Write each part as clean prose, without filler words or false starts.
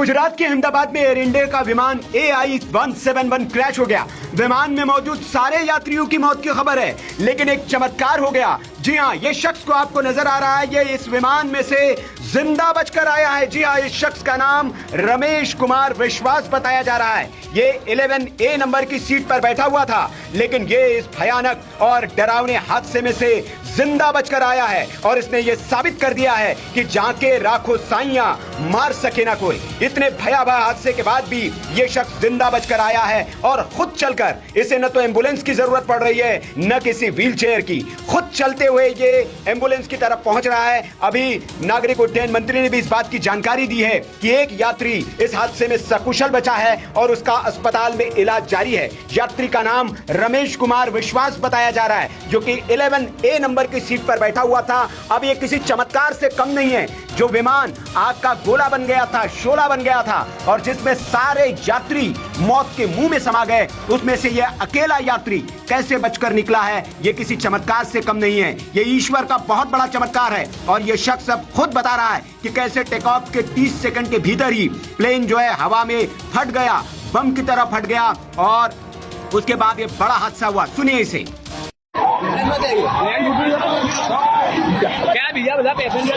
गुजरात के अहमदाबाद में air India का विमान AI-171 क्रैश हो गया। विमान में मौजूद सारे यात्रियों की मौत की खबर है, लेकिन एक चमत्कार हो गया। जी हाँ, ये शख्स को आपको नजर आ रहा है, ये इस विमान में से जिंदा बचकर आया है। जी हाँ, इस शख्स का नाम रमेश कुमार विश्वास बताया जा रहा है। ये 11A नंबर की सीट पर बैठा हुआ था, लेकिन ये इस भयानक और डरावने हादसे में से जिंदा बचकर आया है और इसने ये साबित कर दिया है कि जाके राखो साइयां मार सके ना कोई। इतने भयावह हादसे के बाद भी ये शख्स जिंदा बचकर आया है और खुद चलकर, इसे न तो एम्बुलेंस की जरूरत पड़ रही है न किसी व्हीलचेयर की, खुद चलते हुए ये एम्बुलेंस की तरफ पहुंच रहा है। अभी नागरिक उड्डयन मंत्री ने भी इस बात की जानकारी दी है कि एक यात्री इस हादसे में सकुशल बचा है और उसका अस्पताल में इलाज जारी है। यात्री का नाम रमेश कुमार विश्वास बताया जा रहा है, जो कि 11A नंबर की सीट पर बैठा हुआ था। अब ये किसी चमत्कार से कम नहीं है। जो विमान आग का गोला बन गया था, शोला बन गया था और जिसमें सारे यात्री मौत के मुंह में समा गए, उसमें से यह अकेला यात्री कैसे बचकर निकला है, यह किसी चमत्कार से कम नहीं है। यह ईश्वर का बहुत बड़ा चमत्कार है और यह शख्स अब खुद बता रहा है कि कैसे टेक ऑफ के 30 सेकंड के भीतर ही प्लेन जो है हवा में फट गया, बम की तरह फट गया और उसके बाद ये बड़ा हादसा हुआ। सुनिए इसे। क्या भैया बता पैसेंजर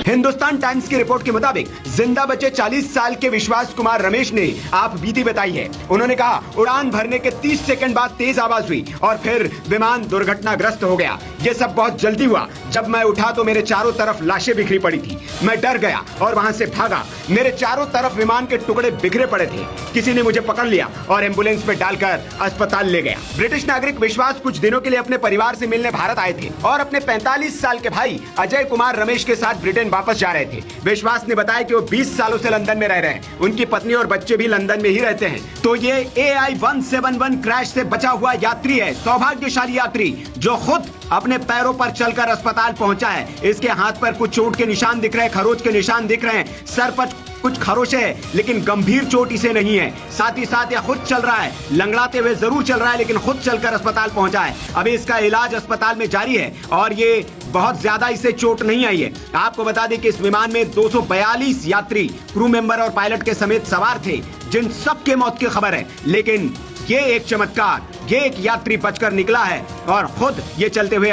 हिंदुस्तान टाइम्स की रिपोर्ट के मुताबिक जिंदा बचे 40 साल के विश्वास कुमार रमेश ने आप बीती बताई है। उन्होंने कहा, उड़ान भरने के 30 सेकंड बाद तेज आवाज हुई और फिर विमान दुर्घटनाग्रस्त हो गया। ये सब बहुत जल्दी हुआ। जब मैं उठा तो मेरे चारों तरफ लाशें बिखरी पड़ी थी। मैं डर गया और वहां से भागा। मेरे चारों तरफ विमान के टुकड़े बिखरे पड़े थे। किसी ने मुझे पकड़ लिया और एम्बुलेंस में डालकर अस्पताल ले गया। ब्रिटिश नागरिक विश्वास कुछ दिनों के लिए अपने परिवार से मिलने भारत आए थे और अपने 45 साल के भाई अजय कुमार रमेश के साथ ब्रिटेन वापस जा रहे थे। विश्वास ने बताया कि वो 20 सालों से लंदन में रह रहे हैं। उनकी पत्नी और बच्चे भी लंदन में ही रहते हैं। तो ये AI-171 क्रैश से बचा हुआ यात्री है, सौभाग्यशाली यात्री, जो खुद अपने पैरों पर चलकर अस्पताल पहुंचा है। इसके हाथ पर कुछ चोट के निशान दिख रहे हैं, खरोच के निशान दिख रहे हैं, सर पर कुछ खरोचे है, लेकिन गंभीर चोट इसे नहीं है। साथ ही साथ यह खुद चल रहा है, लंगड़ाते हुए जरूर चल रहा है, लेकिन खुद चलकर अस्पताल पहुंचा है। अभी इसका इलाज अस्पताल में जारी है और ये बहुत ज्यादा इसे चोट नहीं आई है। आपको बता दें कि इस विमान में 242 यात्री, क्रू मेंबर और पायलट के समेत सवार थे, जिन सबके मौत की खबर है। लेकिन ये एक चमत्कार, ये एक यात्री बचकर निकला है और खुद ये चलते हुए